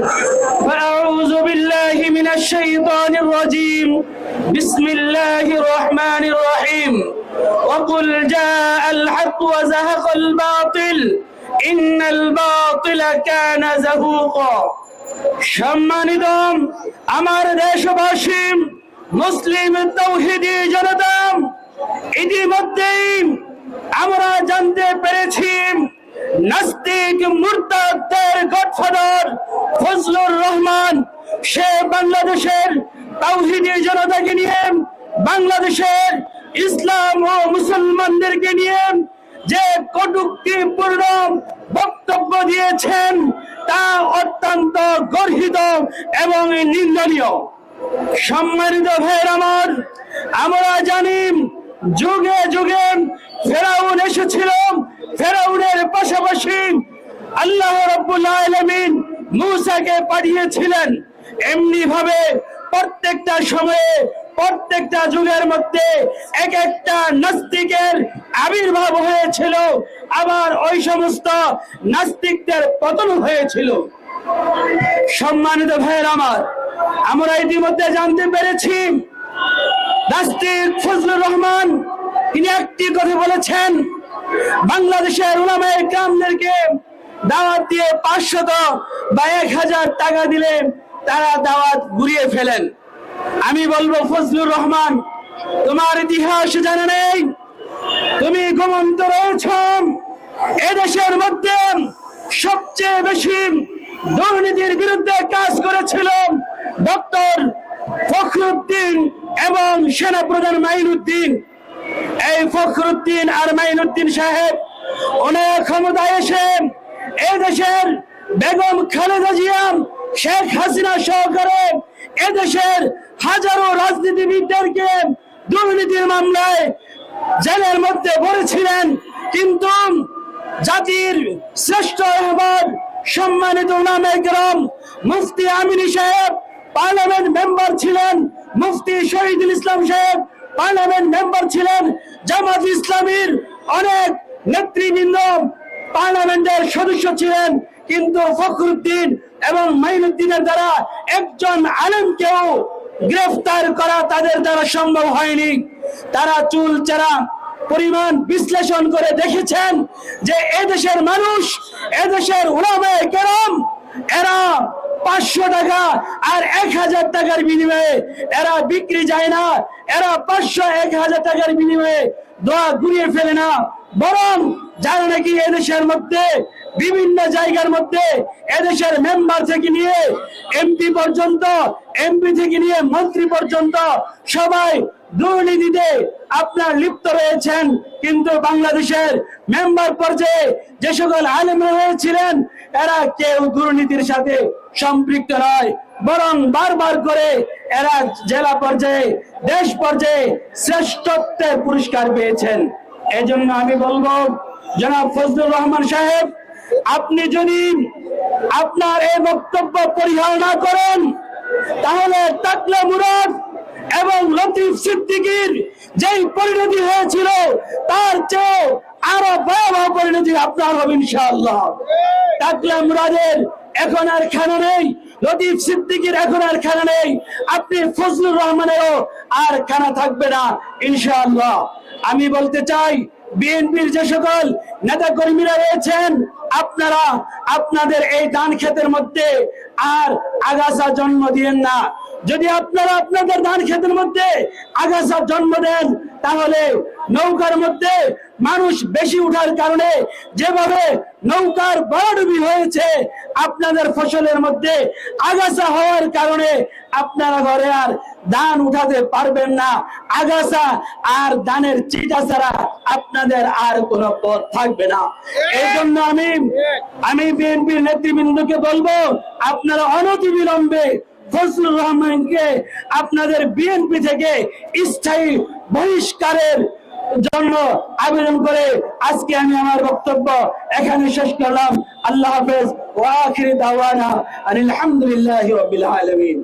بعد فأعوذ بالله من الشيطان الرجيم بسم الله الرحمن الرحيم وقل جاء الحق وزهق الباطل إن الباطل كان زهوقا সম্মানিত আমার দেশবাসী মুসলিম তাওহীদি জনতা ইতিমধ্যেই আমরা জানতে পেরেছি নাস্তিক মুরতাদদের গডফাদার ফজলুর রহমান সে বাংলাদেশের তাওহীদি জনতাকে নিয়ে বাংলাদেশের ইসলাম ও মুসলমানদেরকে নিয়ে যে কটূক্তিপূর্ণ বক্তব্য দিয়েছেন তা অত্যন্ত গর্হিত এবং নিন্দনীয়। সম্মানিত ভাইয়ের আমার, আমরা জানি যুগে যুগে ফেরাউন এসেছিল, ফেরাউনের পাশাপাশি আল্লাহ রাব্বুল আলামিন মূসাকে পাঠিয়েছিলেন। এমনি ভাবে প্রত্যেকটা সময়ে প্রত্যেকটা যুগের মধ্যে এক একটা নাস্তিকের আবির্ভাব হয়েছিল, আবার ওই সমস্ত নাস্তিকদের পতন হয়েছিল। সম্মানিত ভাইয়ের আমার, আমরা ইতিমধ্যে জানতে পেরেছি নাস্তিক ফজলুর রহমান তিনি একটি কথা বলেছেন, বাংলাদেশের উলামায়ে কেরামদেরকে দাওয়াত দিয়ে 500 বা 1000 টাকা দিলে তারা দাওয়াত ঘুরিয়ে ফেলেন। আমি বলবো ফজলুর রহমান, তোমার ইতিহাস জানা নেই, তুমি ঘুমন্ত রয়েছ। এদেশের মধ্যে সবচেয়ে বেশি দুর্নীতির বিরুদ্ধে কাজ করেছিল ডক্টর ফখরুদ্দিন এবং সেনাপ্রধান মাইনুদ্দিন। এই ফখরুদ্দিন আর মাইনুদ্দিন সাহেব অনেক ক্ষমতায় এসে এদেশের বেগম খালেদা জিয়া, শেখ হাসিনা সহকারে এদেশের হাজারো রাজনীতিবিদদেরকে দুর্নীতির মামলায় জেলের মধ্যে ভরেছিলেন। কিন্তু জাতির শ্রেষ্ঠ রহমান সম্মানিত উলামায়ে কেরাম মুফতি আমিনী সাহেব পার্লামেন্ট মেম্বার ছিলেন, মুফতি শহীদুল ইসলাম সাহেব পার্লামেন্ট মেম্বার ছিলেন, জামাত ইসলামীর অনেক নেতৃবৃন্দ পার্লামেন্টের সদস্য ছিলেন। কিন্তু ফখরুদ্দিন এবং মাইনুদ্দিনের দ্বারা একজন আলেমকেও গ্রেফতার করা তাদের দ্বারা সম্ভব হয়নি। তারা চুলচেরা পরিমাণ বিশ্লেষণ করে দেখেছেন যে এদেশের মানুষ, এদেশের উলামায়ে কেরাম এরা 500 টাকা আর 1000 টাকার বিনিময়ে এরা বিক্রি যায় না, এরা 500-1000 টাকার বিনিময়ে দোয়া ঘুরিয়ে ফেলে না, বরং যারা নাকি এদেশের মধ্যে বিভিন্ন জায়গার মধ্যে এদেশের মেম্বার থেকে নিয়ে এমপি পর্যন্ত, এমপি থেকে নিয়ে মন্ত্রী পর্যন্ত সবাই দুর্নীতিতে আপনার লিপ্ত রয়েছেন। কিন্তু বাংলাদেশের মেম্বার পর্যায়ে যে সকল আলেম হয়েছিলেন এরা কেউ দুর্নীতির সাথে সম্পৃক্ত নয়, বরং বারবার করে এরা জেলা পর্যায়ে, দেশ পর্যায়ে শ্রেষ্ঠত্বের পুরস্কার পেয়েছেন। এজন্য আমি বলবো জনাব ফজলুর রহমান সাহেব, আপনি যদি আপনার এই বক্তব্য পরিহার না করেন তাহলে টাকলা মুরাদ এবং লতিফ সিদ্দিকীর যেই পরিণতি হয়েছিল তার চেয়ে আরো ভয়াবহ পরিণতি আপনার হবে ইনশাআল্লাহ। টাকলা মুরাদের এখন আর খানা নেই, লতিফ সিদ্দিকীর এখন আর খানা নেই, আপনি ফজলুর রহমানেরও আর খানা থাকবে না ইনশাআল্লাহ। আমি বলতে চাই বিএনপির যে সকল নেতা কর্মীরা রয়েছেন, আপনারা আপনাদের এই ধান ক্ষেতের মধ্যে আর আগাছা জন্ম দিয়েন না। যদি আপনারা আপনাদের ধান ক্ষেতের মধ্যে আগাছা জন্ম দেন তাহলে নৌকার মধ্যে মানুষ বেশি উঠার কারণে যেভাবে নৌকার বড়ডুবি হয়েছে, আপনাদের ফসলের মধ্যে আগাছা হওয়ার কারণে আপনারা ঘরে আর ধান উঠাতে পারবেন না। আগাছা আর ধানের চিটা ছাড়া আপনাদের আর কোনো পথ থাকবে না। এই জন্য আমি বিএনপির নেতৃবৃন্দকে বলবো, আপনারা অনতিবিলম্বে ফজলুর রহমানকে আপনাদের বিএনপি থেকে স্থায়ী বহিষ্কারের জন্য আবেদন করে আজকে আমি আমার বক্তব্য এখানে শেষ করলাম। আল্লাহ হাফেজ ওয়া আখির দাওয়ানা আলহামদুলিল্লাহি রাব্বিল আলামিন।